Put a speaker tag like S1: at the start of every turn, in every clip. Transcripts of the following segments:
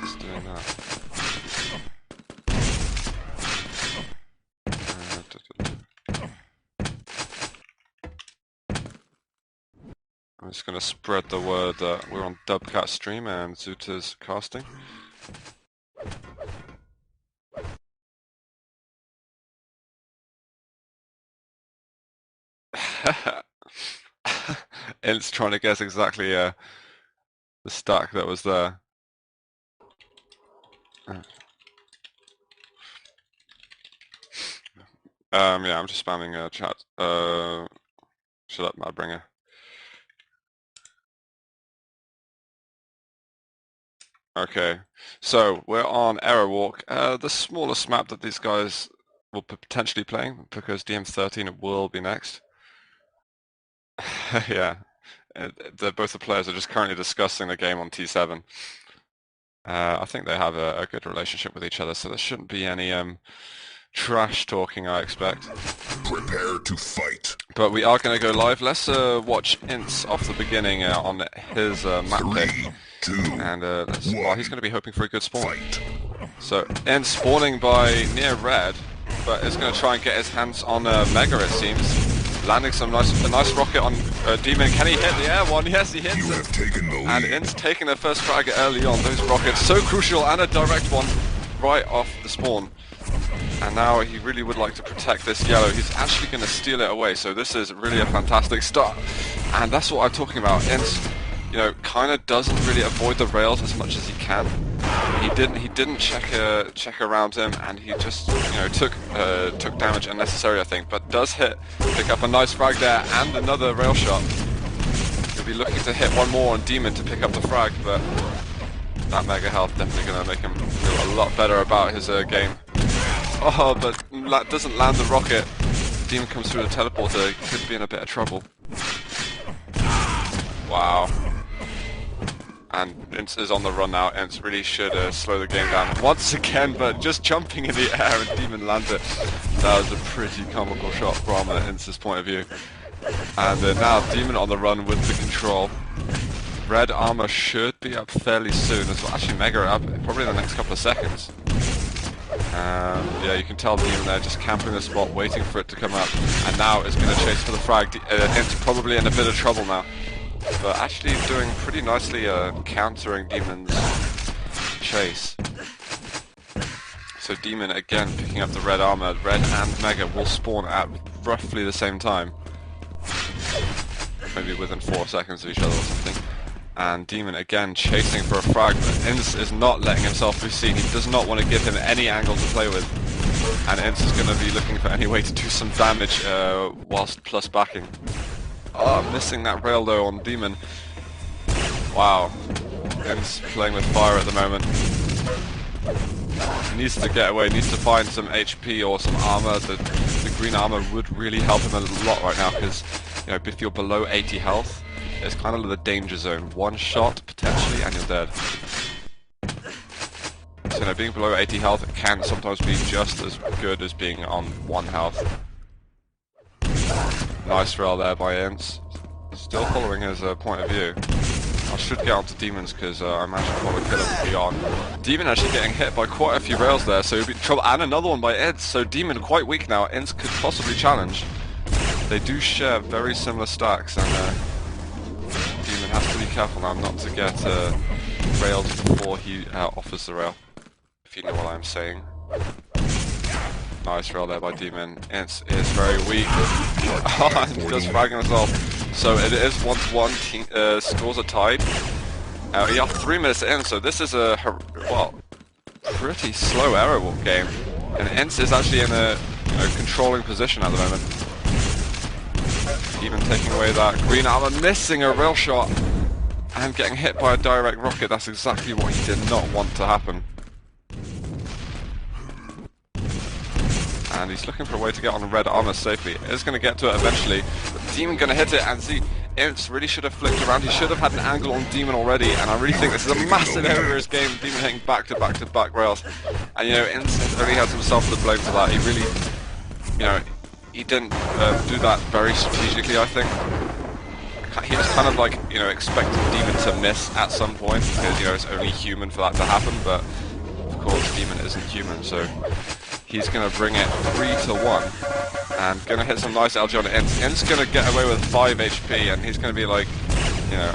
S1: just doing that. I'm just going to spread the word that we're on Dubcat stream and Zuta's casting. It's trying to guess exactly the stack that was there. Yeah, I'm just spamming chat. Shut up, Madbringer. Okay, so we're on Error Walk, the smallest map that these guys will potentially playing, because DM13 will be next. Yeah, both the players are just currently discussing the game on T7. I think they have a good relationship with each other, so there shouldn't be any trash talking, I expect.
S2: Prepare to fight.
S1: But we are going to go live. Let's watch Ints off the beginning on his map pick.
S2: 3, 2,
S1: and well, he's going to be hoping for a good spawn.
S2: fight.
S1: So Ints spawning by near red, but is going to try and get his hands on Mega, it seems. Landing a nice rocket on Demon. Can he hit the air one? Yes, he hits
S2: You
S1: it.
S2: have taken the lead.
S1: And Ints taking their first frag early on. Those rockets, so crucial, and a direct one right off the spawn. And now he really would like to protect this yellow. He's actually going to steal it away, so this is really a fantastic start. And that's what I'm talking about. Ints, you know, kind of doesn't really avoid the rails as much as he can. He didn't check around him, and he just, you know, took damage unnecessary, I think. But does pick up a nice frag there and another rail shot. He'll be looking to hit one more on Demon to pick up the frag, but that mega health definitely going to make him feel a lot better about his game. Oh, but doesn't land the rocket. Demon comes through the teleporter. Could be in a bit of trouble. Wow. And Ints is on the run now. Ints really should slow the game down once again, but just jumping in the air and Demon lands it. That was a pretty comical shot from Ints' point of view. And now Demon on the run with the control. Red armor should be up fairly soon as well. Actually, Mega up probably in the next couple of seconds. Yeah, you can tell Demon there just camping the spot, waiting for it to come up. And now it's going to chase for the frag. Ints probably in a bit of trouble now. But actually doing pretty nicely countering Demon's chase. So Demon again picking up the red armor. Red and Mega will spawn at roughly the same time. Maybe within 4 seconds of each other or something. And Demon again chasing for a frag, but Ints is not letting himself be seen. He does not want to give him any angle to play with. And Ints is going to be looking for any way to do some damage whilst plus backing. Oh, missing that rail though on Demon. Wow. Ints playing with fire at the moment. He needs to get away, needs to find some HP or some armor. The green armor would really help him a lot right now, because, you know, if you're below 80 health, it's kind of the danger zone. One shot, potentially, and you're dead. So, you know, being below 80 health can sometimes be just as good as being on 1 health. Nice rail there by Ints. Still following his point of view. I should get onto Demons because I managed to follow kill him beyond. Demon actually getting hit by quite a few rails there, so he'll be in trouble. And another one by Ints, so Demon quite weak now. Ints could possibly challenge. They do share very similar stacks, and Demon has to be careful now not to get railed before he offers the rail, if you know what I'm saying. Nice rail there by Demon. Ints is very weak. Oh, and he does fragging as well. So it is 1-1, scores are tied. We are 3 minutes in, so this is a, well, pretty slow Error Walk game. And Ints is actually in a controlling position at the moment. Even taking away that green armor, missing a rail shot, and getting hit by a direct rocket. That's exactly what he did not want to happen. And he's looking for a way to get on red armor safely. Is going to get to it eventually. But Demon going to hit it, and see, Ints really should have flicked around. He should have had an angle on Demon already, and I really think this is a massive area of his game. Demon hitting back to back to back rails. And, you know, Ints only has himself to blame for that. He really, you know, he didn't do that very strategically, I think. he was kind of like, you know, expecting Demon to miss at some point because, you know, it's only human for that to happen, but of course Demon isn't human, so he's going to bring it 3-1 and going to hit some nice LG on it. Int's going to get away with 5 HP and he's going to be like, you know,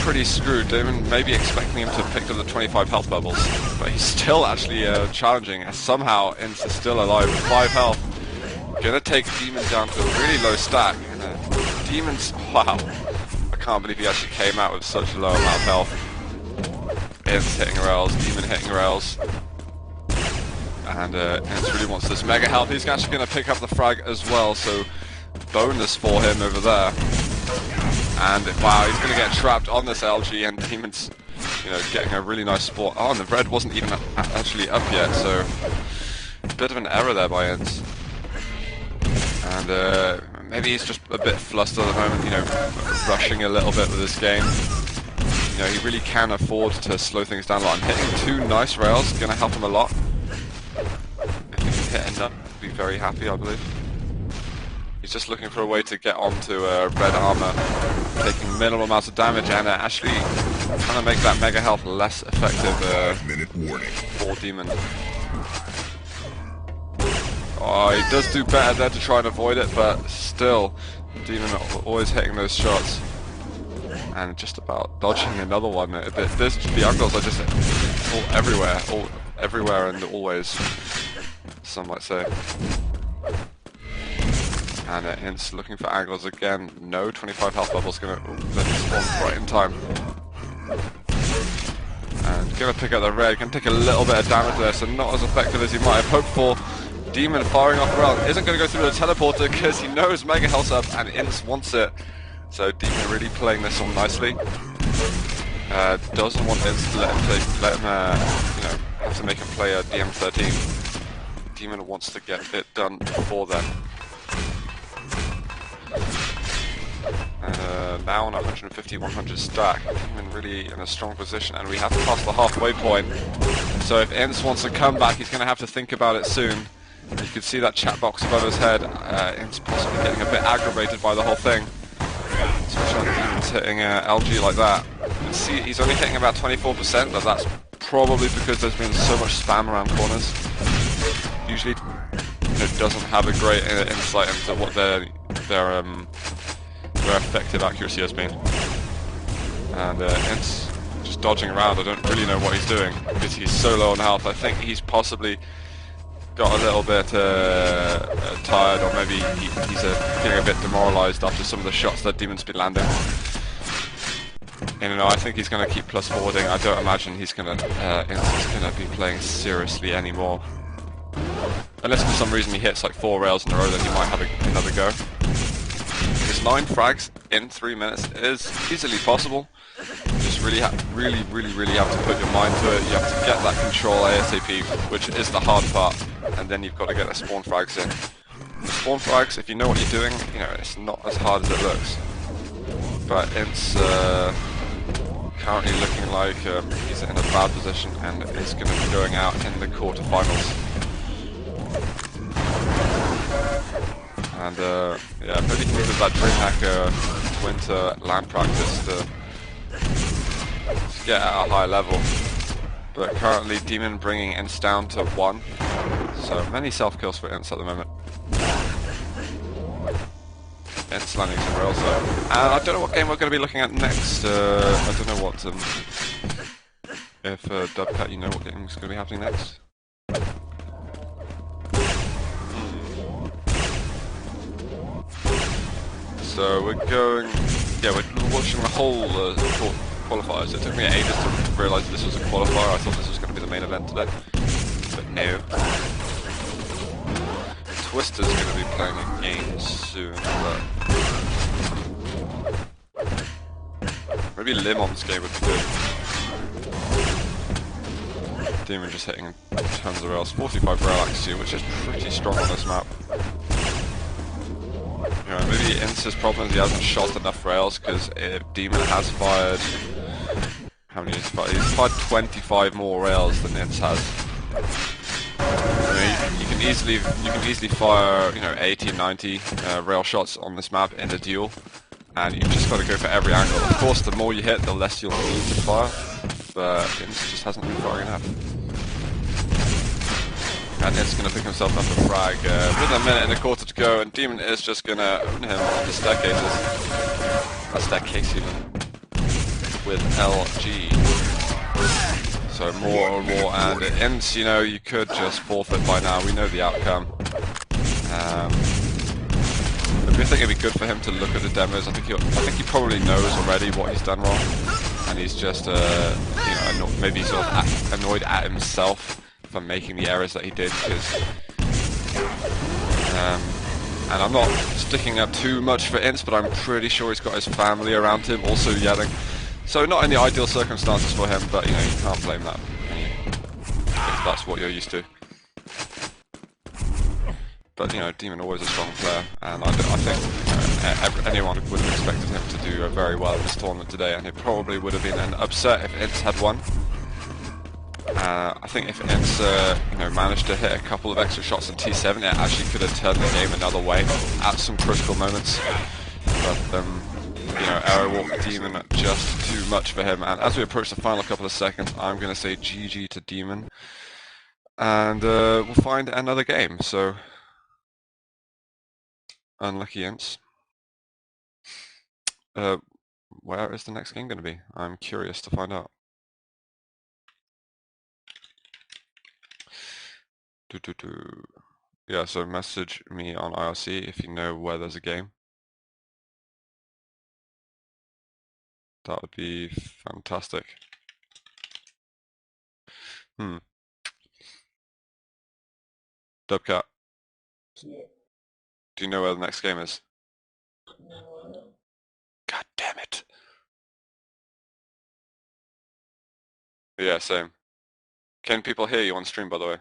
S1: pretty screwed. Demon maybe expecting him to pick up the 25 health bubbles, but he's still actually challenging, as somehow Int is still alive with 5 health. Gonna take Demon down to a really low stack. Demon's, wow, I can't believe he actually came out with such a low amount of health. Int's hitting rails, Demon hitting rails. And Int really wants this mega health. He's actually gonna pick up the frag as well, so bonus for him over there. And wow, he's gonna get trapped on this LG, and Demon's, you know, getting a really nice spot. Oh, and the red wasn't even actually up yet, so a bit of an error there by Int. And maybe he's just a bit flustered at the moment, you know, rushing a little bit with this game. You know, he really can afford to slow things down a lot. I'm hitting 2 nice rails, gonna help him a lot. If he can hit enough, he'll be very happy, I believe. He's just looking for a way to get onto red armor, taking minimal amounts of damage, and actually trying to make that mega health less effective
S2: 5-minute warning
S1: for Demon. Oh, he does do better there to try and avoid it, but still, Demon always hitting those shots. And just about dodging another one. The angles are just everywhere and always, some might say. And Int's looking for angles again. No, 25 health bubbles gonna spawn right in time. And gonna pick up the red, gonna take a little bit of damage there, so not as effective as he might have hoped for. Demon firing off around isn't going to go through the teleporter because he knows Mega Health's up and Int wants it. So Demon really playing this on nicely. Doesn't want Int to let him you know, have to make him play a DM13. Demon wants to get it done before then. Now on 150-100 stack, Demon really in a strong position, and we have to pass the halfway point. So if Int wants to come back, he's going to have to think about it soon. You can see that chat box above his head. Int's possibly getting a bit aggravated by the whole thing. Especially when Demon's hitting LG like that. You can see he's only hitting about 24%, but that's probably because there's been so much spam around corners. Usually, it doesn't have a great insight into what their effective accuracy has been. And Int's just dodging around. I don't really know what he's doing because he's so low on health. I think he's possibly got a little bit tired, or maybe he's feeling a bit demoralised after some of the shots that Demon's been landing. You know, I think he's going to keep plus forwarding. I don't imagine he's going to be playing seriously anymore. Unless for some reason he hits like 4 rails in a row, then he might have another go. His 9 frags in 3 minutes is easily possible. You just really have to put your mind to it. You have to get that control ASAP, which is the hard part, and then you've got to get the spawn frags in. The spawn frags, if you know what you're doing, you know, it's not as hard as it looks. But Int's currently looking like he's in a bad position and is going to be going out in the quarterfinals. And yeah, maybe he needed that DreamHack winter land practice to get at a high level. But currently Demon bringing Ints down to 1. So many self-kills for Ints at the moment. Ints landing some rails though. And I don't know what game we're going to be looking at next. I don't know what, if Dubcat, you know what game is going to be happening next? So we're going, yeah, we're watching the whole qualifiers. It took me ages to realise this was a qualifier. I thought this was going to be the main event today, but no. Twister's going to be playing a game soon, but maybe Limon's game would be good. Demon just hitting tons of rails, 45 rail accuracy, which is pretty strong on this map. You know, maybe Ints' problem is he hasn't shot enough rails, because Demon has fired, how many he's fired? He's fired 25 more rails than Ints has. You know, you can easily fire, you know, 80, 90 rail shots on this map in a duel, and you've just got to go for every angle. Of course, the more you hit, the less you'll need to fire, but Ince just hasn't been firing enough. And it's going to pick himself up a frag with a minute and a quarter to go, and Demon is just going to own him on the staircases. Staircase even, with LG. So more and more, and Ince, you know, you could just forfeit by now. We know the outcome. I think it'd be good for him to look at the demos. I think he probably knows already what he's done wrong, and he's just, you know, maybe sort of annoyed at himself for making the errors that he did. Because, and I'm not sticking up too much for Ince, but I'm pretty sure he's got his family around him also yelling. So not in the ideal circumstances for him, but you know, you can't blame that if that's what you're used to. But you know, Demon always a strong player, and I think anyone would have expected him to do very well in this tournament today, and it probably would have been an upset if Ince had won. I think if Ince you know, managed to hit a couple of extra shots in T7, it actually could have turned the game another way at some critical moments. But you know, Arrow Walk Demon just too much for him, and as we approach the final couple of seconds, I'm going to say GG to Demon, and we'll find another game. So. Unlucky Ince. Where is the next game going to be? I'm curious to find out. Yeah, so message me on IRC if you know where there's a game. That would be fantastic. Dubcat. Do you know where the next game is? God damn it. Yeah, same. Can people hear you on stream, by the way?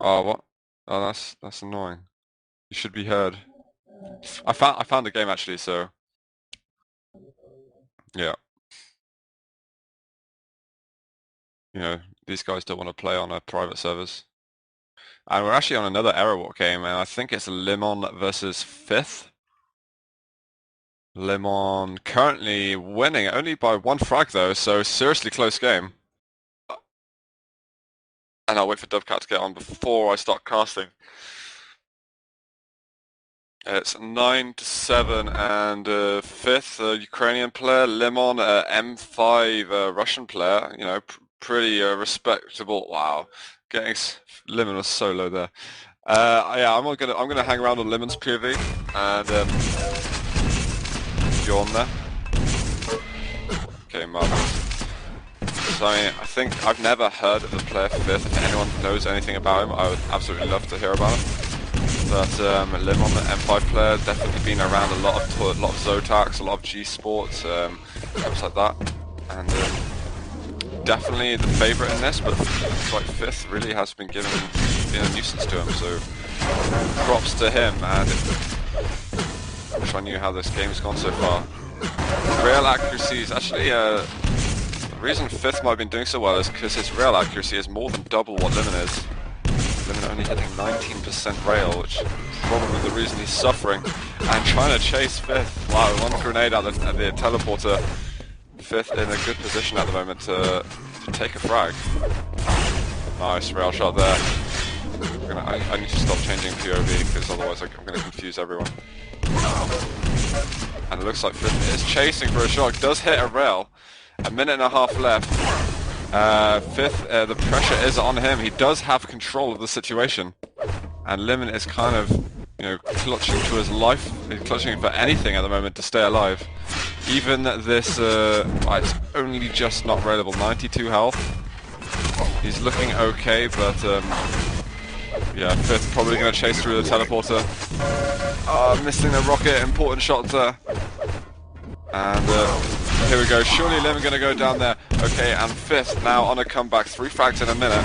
S1: Oh, what? Oh, that's annoying. You should be heard. I found the game actually, so yeah. You know, these guys don't want to play on a private servers. And we're actually on another Arrow Walk game, and I think it's Lemon versus Fifth. Lemon currently winning, only by 1 frag though, so seriously close game. And I'll wait for Dubcat to get on before I start casting. It's 9-7, and Fifth, Ukrainian player, Lemon, M5, Russian player. You know, pretty respectable. Wow, getting Lemon was so low there. Yeah, I'm gonna hang around on Lemon's POV, and you're on there. Okay, marvelous. So I think I've never heard of the player Fifth. If anyone knows anything about him, I would absolutely love to hear about him. But Lemon, the M5 player, definitely been around a lot of Zotacs, a lot of G Sports, stuff like that, and definitely the favourite in this. But like Fifth really has been been a nuisance to him. So props to him. And I wish I knew how this game's gone so far. Real accuracy is actually the reason Fifth might have been doing so well is because his real accuracy is more than double what Lemon is. Lemon only hitting 19% rail, which is probably the reason he's suffering. And trying to chase Fifth. Wow, 1 grenade at the teleporter. Fifth in a good position at the moment to take a frag. Nice rail shot there. I need to stop changing POV because otherwise I'm going to confuse everyone. And it looks like Fifth is chasing for a shot. Does hit a rail. A minute and a half left. Fifth, the pressure is on him. He does have control of the situation, and Lemon is kind of, you know, clutching to his life. He's clutching for anything at the moment to stay alive. Even this, it's only just not railable. 92 health. He's looking okay, but yeah, Fifth probably going to chase through the teleporter. Missing the rocket. Important shot there. And here we go. Surely Lemon going to go down there. Okay, and Fifth now on a comeback. 3 frags in a minute.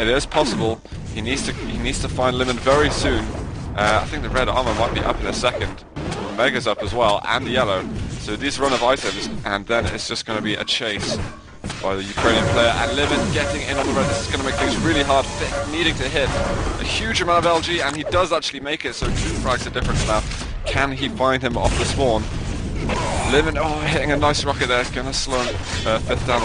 S1: It is possible. He needs to find Lemon very soon. I think the red armor might be up in a second. Mega's up as well, and yellow. So these run of items, and then it's just going to be a chase by the Ukrainian player, and Lemon getting in on the red. This is going to make things really hard. Fifth needing to hit a huge amount of LG, and he does actually make it. So 2 frags are difference now. Can he bind him off the spawn? Living, oh, hitting a nice rocket there. Gonna slow him. Fifth down.